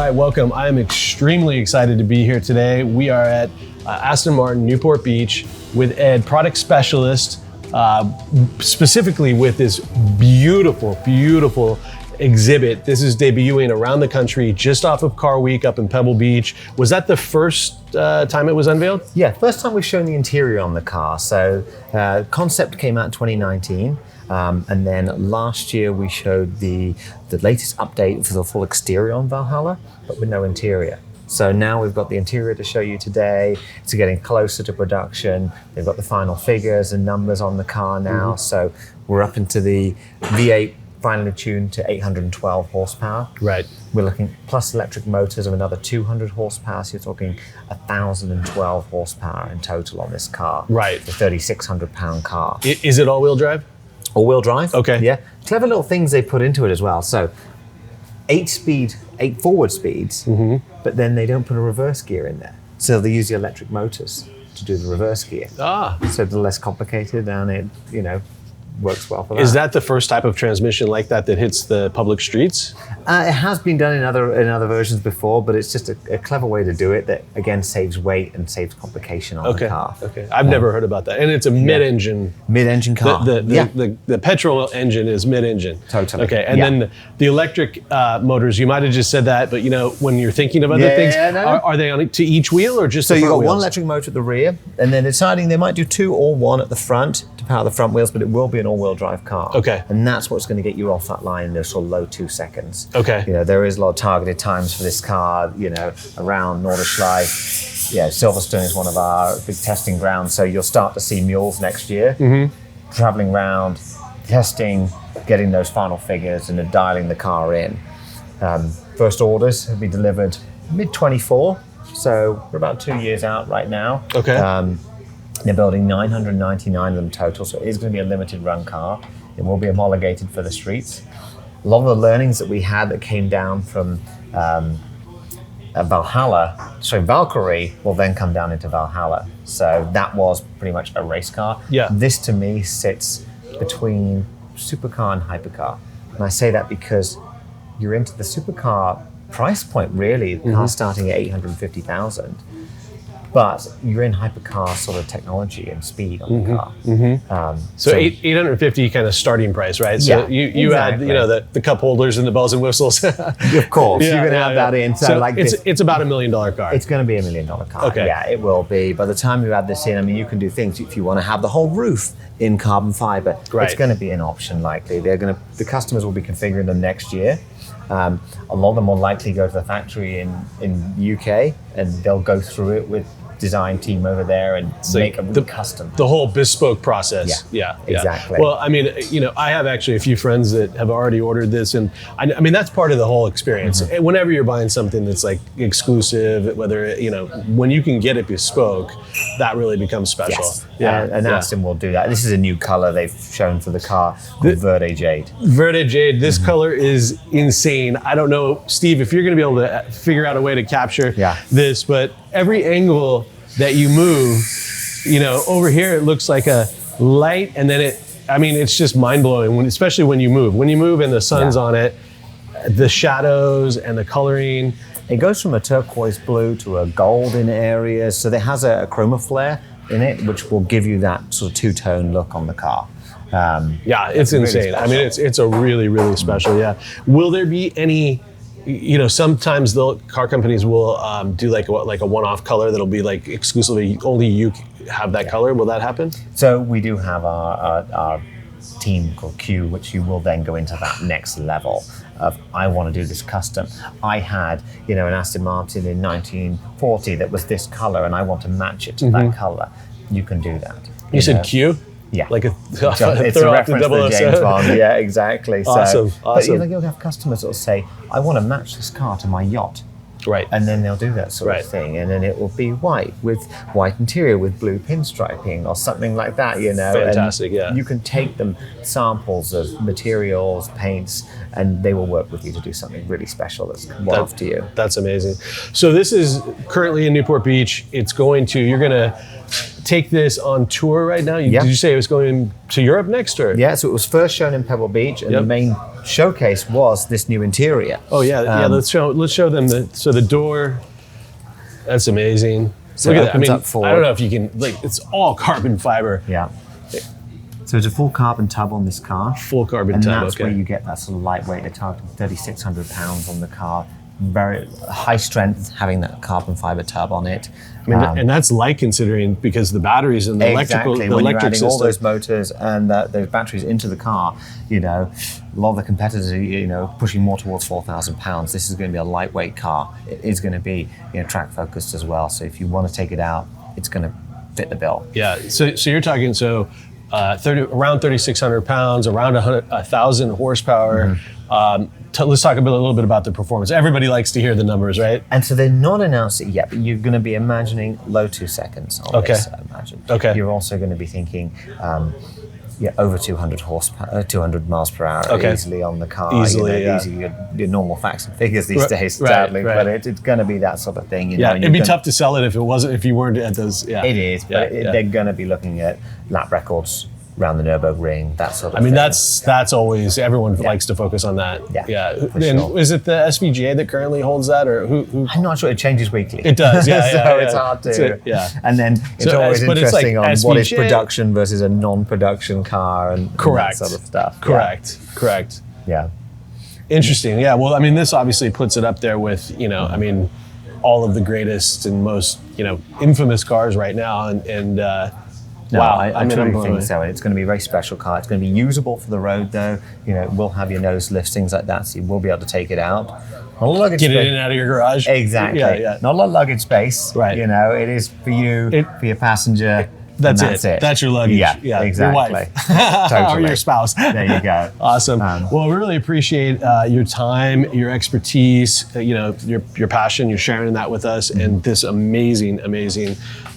right, welcome. I am extremely excited to be here today. We are at Aston Martin, Newport Beach with Ed, product specialist, specifically with this beautiful, beautiful exhibit. This is debuting around the country just off of Car Week up in Pebble Beach. Was that the first time it was unveiled? Yeah, first time we've shown the interior on the car. So concept came out in 2019. And then last year we showed the latest update for the full exterior on Valhalla, but with no interior. So now we've got the interior to show you today. It's getting closer to production. They've got the final figures and numbers on the car now. So we're up into the V8 finally tuned to 812 horsepower. Right. We're looking plus electric motors of another 200 horsepower. So you're talking 1,012 horsepower in total on this car. Right. The 3,600 pound car. Is it all-wheel drive? All-wheel drive. Okay. Yeah. Clever little things they put into it as well. So 8 forward speeds, but then they don't put a reverse gear in there. So they use the electric motors to do the reverse gear. Ah. So it's less complicated and it, works well for that. Is that the first type of transmission like that hits the public streets? It has been done in other versions before, but it's just a clever way to do it that again saves weight and saves complication on the car. Okay, I've never heard about that, and it's a mid-engine. Mid-engine car. The petrol engine is mid-engine. Totally. Okay, and then the electric motors. You might have just said that, but when you're thinking of other things, are they on to each wheel or just? So the you've front got wheels? one electric motor at the rear, and then deciding they might do 2 or 1 at the front to power the front wheels, but it will be an all-wheel drive car. Okay. And that's what's going to get you off that line in those sort of low 2 seconds. Okay. There is a lot of targeted times for this car, around Nordschleife. Silverstone is one of our big testing grounds, so you'll start to see mules next year traveling around, testing, getting those final figures and then dialing the car in. First orders have been delivered mid-24, so we're about 2 years out right now. Okay. They're building 999 of them total, so it is going to be a limited run car. It will be homologated for the streets. A lot of the learnings that we had that came down from Valkyrie will then come down into Valhalla. So that was pretty much a race car. Yeah. This to me sits between supercar and hypercar. And I say that because you're into the supercar price point really, the car starting at 850,000. But you're in hypercar sort of technology and speed on the car. So 850 kind of starting price, right? So you exactly. add the cup holders and the bells and whistles. Of course, you're going to have that in. So it's about $1 million car. It's going to be $1 million car. Okay. Yeah, it will be. By the time you add this in, you can do things. If you want to have the whole roof in carbon fiber, it's going to be an option likely. The customers will be configuring them next year. A lot of them will likely go to the factory in UK and they'll go through it with design team over there and make a custom. The whole bespoke process. Yeah, exactly. Well, I have actually a few friends that have already ordered this, and that's part of the whole experience. Whenever you're buying something that's like exclusive, whether when you can get it bespoke, that really becomes special. Yes. And Aston will do that. This is a new color they've shown for the car called Verde Jade. Verde Jade. This color is insane. I don't know, Steve, if you're going to be able to figure out a way to capture this, but every angle that you move, over here it looks like a light, and then it's just mind-blowing, especially when you move. When you move and the sun's on it, the shadows and the coloring. It goes from a turquoise blue to a gold in areas, so it has a chroma flare in it, which will give you that sort of two-tone look on the car. It's insane. Really it's a really, really special, Will there be any... sometimes the car companies will do like a one-off color that'll be like exclusively only you have that color. Will that happen? So we do have our team called Q, which you will then go into that next level of I want to do this custom. I had an Aston Martin in 1940 that was this color, and I want to match it to that color. You can do that. You said Q? Yeah. Like it's a reference to James Bond. Yeah, exactly. Awesome. But you'll have customers that will say, I want to match this car to my yacht. Right. And then they'll do that sort of thing. And then it will be white with white interior with blue pinstriping or something like that, Fantastic, and you can take them samples of materials, paints, and they will work with you to do something really special that's after you. That's amazing. So this is currently in Newport Beach. You're going to take this on tour right now? Yeah. Did you say it was going to Europe next, or? Yeah, so it was first shown in Pebble Beach, and the main showcase was this new interior. Oh yeah, let's show them the door. That's amazing. So look it at that. I opens mean, up forward. I don't know if you can, like, it's all carbon fiber. Yeah. So it's a full carbon tub on this car. Full carbon and tub, that's where you get that sort of lightweight. They're targeting 3,600 pounds on the car. Very high strength, having that carbon fiber tub on it. I mean, and that's light considering, because the batteries and the exactly. the when electric you're adding system. all those motors and those batteries into the car, you know, a lot of the competitors are, you know, pushing more towards 4,000 pounds. This is going to be a lightweight car. It is going to be, you know, track focused as well. So if you want to take it out, it's going to fit the bill. Yeah. So you're talking around 3,600 pounds, around 1,000 horsepower. Let's talk a little bit about the performance. Everybody likes to hear the numbers, right? And so they're not announced it yet, but you're going to be imagining low 2 seconds on this, I imagine. Okay. You're also going to be thinking over 200 horsepower, 200 miles per hour easily on the car. Easily, These are your normal facts and figures these days, sadly. Right. But it's going to be that sort of thing. You know, it'd be tough to sell it if you weren't at those. Yeah, it is, but they're going to be looking at lap records around the Nürburgring, that sort of thing. I mean, that's always, everyone likes to focus on that. Yeah, for and sure. is it the SVGA that currently holds that, or who? I'm not sure. It changes weekly. It does, yeah. So it's hard to. And then it's always interesting on what is production versus a non-production car and that sort of stuff. Correct. Yeah. Interesting. Yeah. Well, I mean, this obviously puts it up there with, you know, I mean, all of the greatest and most, you know, infamous cars right now, and No, wow, I truly think so. It's going to be a very special car. It's going to be usable for the road, though. You know, it will have your nose lifts, things like that, so you will be able to take it out. Not a luggage Get space. it in and out of your garage. Exactly. Yeah. Not a lot of luggage space. Right. You know, it is for you, for your passenger. That's it. That's your luggage. Yeah, exactly. Your wife. Totally. Or your spouse. There you go. Awesome. Well, we really appreciate your time, your expertise, you know, your passion, you're sharing that with us, and this amazing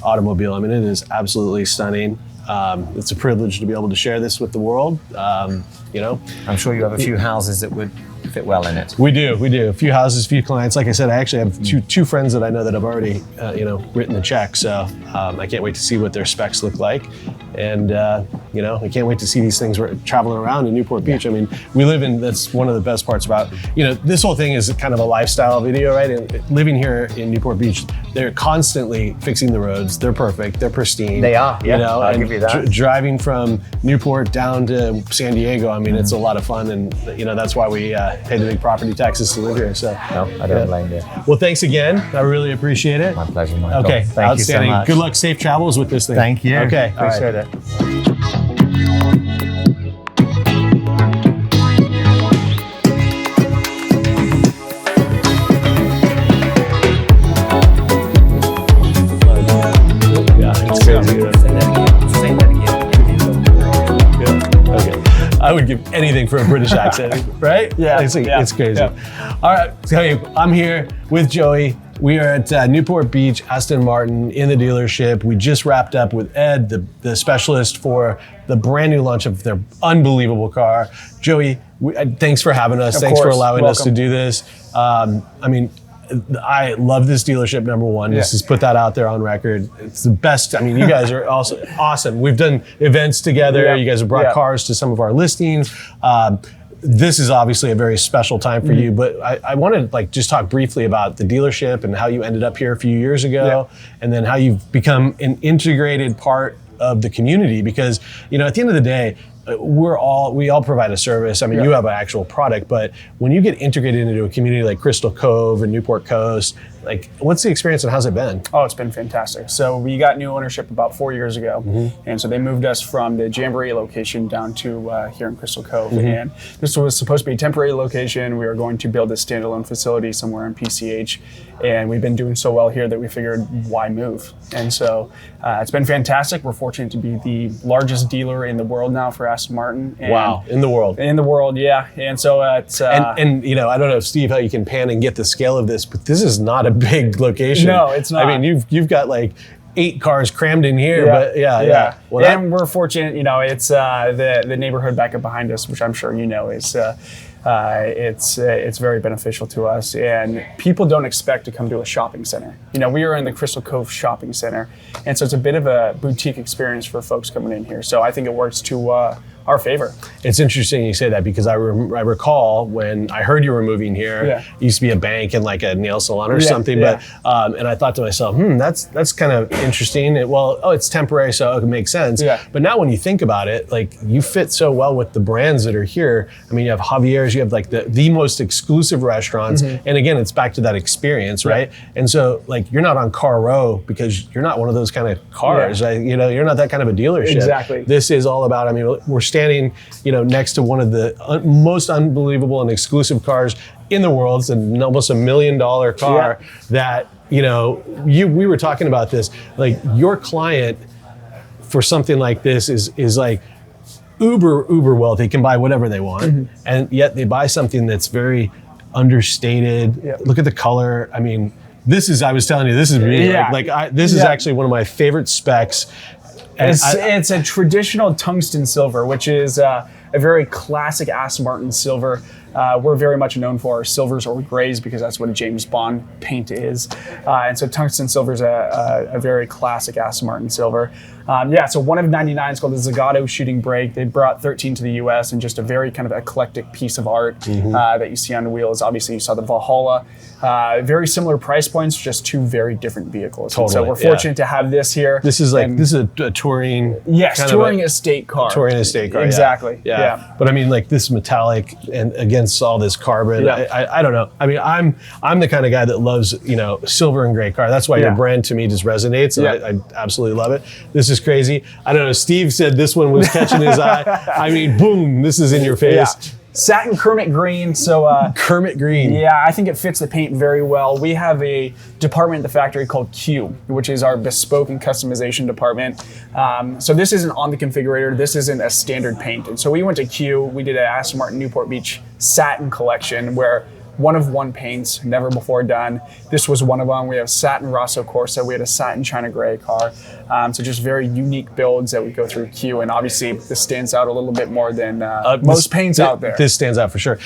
automobile. I mean, it is absolutely stunning. It's a privilege to be able to share this with the world. You know, I'm sure you have a few houses that would fit well in it. We do. A few houses, a few clients. Like I said, I actually have two friends that I know that have already, written the check. So I can't wait to see what their specs look like. And, I can't wait to see these things traveling around in Newport Beach. I mean, that's one of the best parts about, this whole thing is kind of a lifestyle video, right? And living here in Newport Beach, they're constantly fixing the roads. They're perfect. They're pristine. They are, yeah. I'll give you that. Driving from Newport down to San Diego, I mean, it's a lot of fun. And, that's why we pay the big property taxes to live here. So no, I don't blame you. Well, thanks again. I really appreciate it. My pleasure, Michael. Okay, Thank you so much. Good luck, safe travels with this thing. Thank you. Okay, appreciate it. I would give anything for a British accent, right? Yeah. It's crazy. Yeah. All right, so I'm here with Joey. We are at Newport Beach Aston Martin in the dealership. We just wrapped up with Ed, the specialist for the brand new launch of their unbelievable car. Joey, thanks for having us. Thanks for allowing us to do this. I love this dealership, number one. Let's just put that out there on record. It's the best. I mean, you guys are also awesome. We've done events together. Yeah. You guys have brought cars to some of our listings. This is obviously a very special time for you, but I want to just talk briefly about the dealership and how you ended up here a few years ago, and then how you've become an integrated part of the community, because, at the end of the day, we all provide a service. I mean, you have an actual product, but when you get integrated into a community like Crystal Cove and Newport Coast, what's the experience and how's it been? Oh, it's been fantastic. So we got new ownership about 4 years ago. And so they moved us from the Jamboree location down to here in Crystal Cove. And this was supposed to be a temporary location. We were going to build a standalone facility somewhere in PCH. And we've been doing so well here that we figured, why move? And so it's been fantastic. We're fortunate to be the largest dealer in the world now for Aston Martin. And wow, in the world. In the world, yeah. And so it's... and I don't know, Steve, how you can pan and get the scale of this, but this is not a big location. No, it's not. I mean, you've got 8 cars crammed in here, but yeah. Well, and we're fortunate, it's the neighborhood back up behind us, which I'm sure is it's very beneficial to us, and people don't expect to come to a shopping center. You know, we are in the Crystal Cove Shopping Center, and so it's a bit of a boutique experience for folks coming in here. So I think it works to our favor. It's interesting you say that, because I recall when I heard you were moving here, it used to be a bank and like a nail salon or something, but and I thought to myself, that's kind of interesting. It's temporary, so it makes sense. But now when you think about it, like, you fit so well with the brands that are here. I mean, you have Javier's, you have like the most exclusive restaurants, and again, it's back to that experience, right? And so, like, you're not on Car Row because you're not one of those kind of cars. You know, you're not that kind of a dealership. Exactly. This is all about, I mean, we're standing, you know, next to one of the most unbelievable and exclusive cars in the world. It's almost $1 million car that, you know, we were talking about this, like, your client for something like this is like uber wealthy, can buy whatever they want, and yet they buy something that's very understated. Look at the color. I mean, I was telling you, this is me. This is actually one of my favorite specs. It's a traditional tungsten silver, which is a very classic Aston Martin silver. We're very much known for our silvers or grays because that's what a James Bond paint is. And so tungsten silver is a very classic Aston Martin silver. So one of 99 is called the Zagato shooting brake. They brought 13 to the US, and just a very kind of eclectic piece of art that you see on the wheels. Obviously, you saw the Valhalla. Very similar price points, just two very different vehicles. Totally, so we're fortunate to have this here. This is a touring. Yes, touring estate car. Touring estate car. Exactly. Yeah. But I mean, like, this metallic and against all this carbon. I don't know. I mean, I'm the kind of guy that loves, you know, silver and gray car. That's why your brand to me just resonates. And I absolutely love it. This is crazy. I don't know. Steve said this one was catching his eye. I mean, boom! This is in your face. Satin Kermit green. So Kermit green. Yeah, I think it fits the paint very well. We have a department at the factory called Q, which is our bespoke and customization department. So this isn't on the configurator. This isn't a standard paint. And so we went to Q. We did an Aston Martin Newport Beach satin collection where one of one paints, never before done. This was one of them. We have satin Rosso Corsa. We had a satin China Gray car. So just very unique builds that we go through Q. And obviously this stands out a little bit more than most paints out there. This stands out for sure.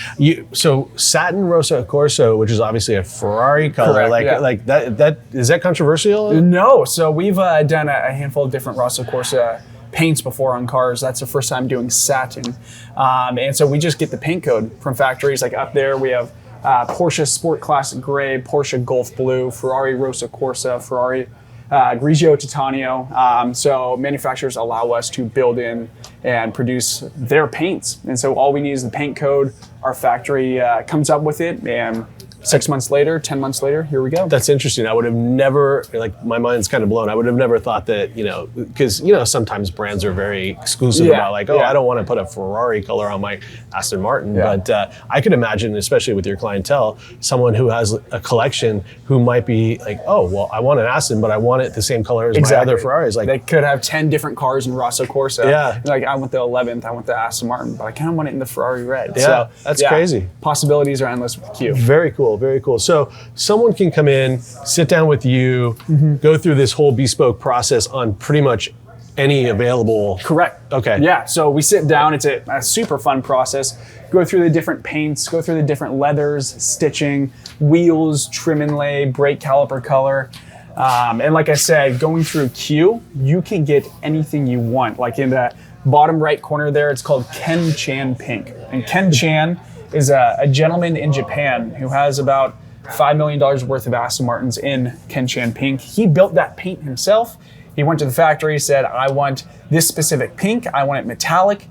So satin Rosso Corsa, which is obviously a Ferrari color, Correct, that is that controversial? No. So we've done a handful of different Rosso Corsa paints before on cars. That's the first time doing satin. And so we just get the paint code from factories. Like up there we have Porsche Sport Classic Gray, Porsche Golf Blue, Ferrari Rosso Corsa, Ferrari Grigio Titanio. So manufacturers allow us to build in and produce their paints. And so all we need is the paint code. Our factory comes up with it, and 6 months later, 10 months later, here we go. That's interesting. I would have never, like, my mind's kind of blown. I would have never thought that, you know, because, you know, sometimes brands are very exclusive about, like, I don't want to put a Ferrari color on my Aston Martin. But I could imagine, especially with your clientele, someone who has a collection who might be like, oh, well, I want an Aston, but I want it the same color as my other Ferraris. Like, they could have 10 different cars in Rosso Corsa. Like, I want the 11th, I want the Aston Martin, but I kind of want it in the Ferrari red. So, that's crazy. Possibilities are endless with Q. Very cool. Very cool. So someone can come in, sit down with you, go through this whole bespoke process on pretty much any available. Correct. Okay. Yeah. So we sit down. It's a super fun process. Go through the different paints, go through the different leathers, stitching, wheels, trim and lay, brake caliper color. And like I said, going through Q, you can get anything you want. Like in the bottom right corner there, it's called Ken Chan Pink. And Ken Chan is a gentleman in Japan who has about $5 million worth of Aston Martins in Ken Chan Pink. He built that paint himself. He went to the factory, said, I want this specific pink, I want it metallic,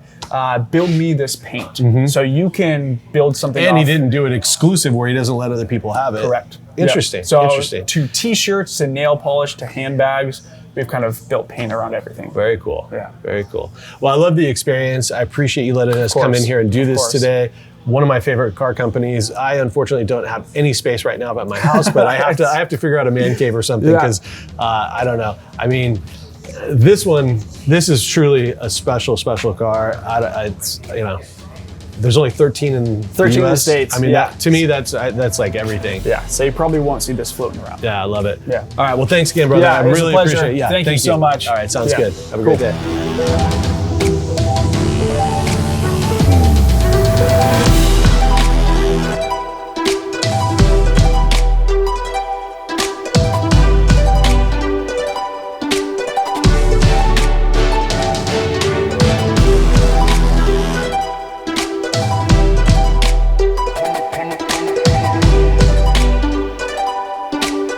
build me this paint. So you can build something And he didn't do it exclusive where he doesn't let other people have it. Correct. Interesting. So Interesting. to t-shirts, to nail polish, to handbags, we've kind of built paint around everything. Very cool. Yeah. Very cool. Well, I love the experience. I appreciate you letting us come in here and do this today. One of my favorite car companies. I unfortunately don't have any space right now at my house, but I have to figure out a man cave or something because I don't know. I mean, this is truly a special car. It's, you know, there's only 13 in the States. I mean, to me, that's like everything. Yeah, so you probably won't see this floating around. Yeah, I love it. Yeah. All right, well, thanks again, brother. Yeah, I it was really a pleasure. appreciate it. Yeah, thank you so much. All right, sounds good. Have a great day.